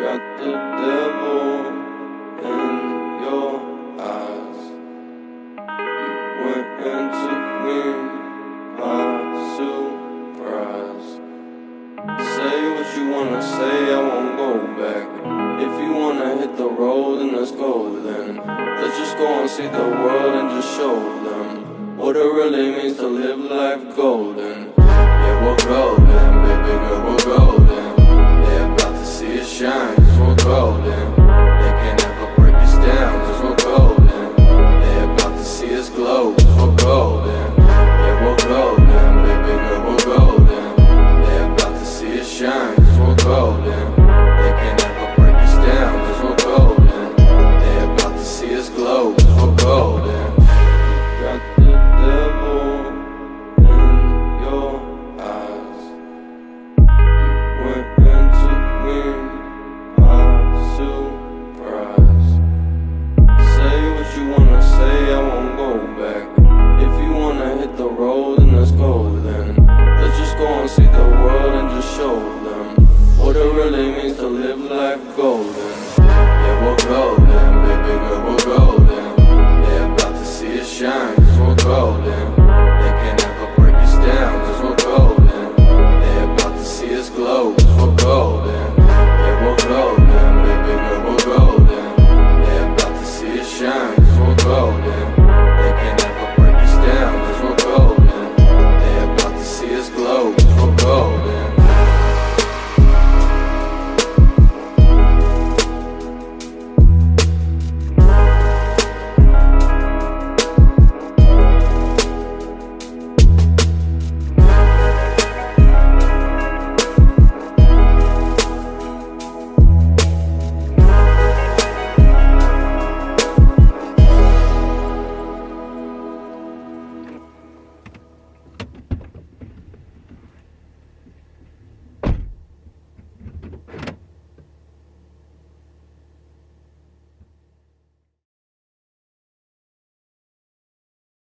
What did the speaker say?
got the devil in your eyes. You went and took me by surprise. Say what you wanna say, I won't go back. If you wanna hit the road, then let's go then. Let's just go and see the world and just show them what it really means to live life golden. Yeah, we're golden.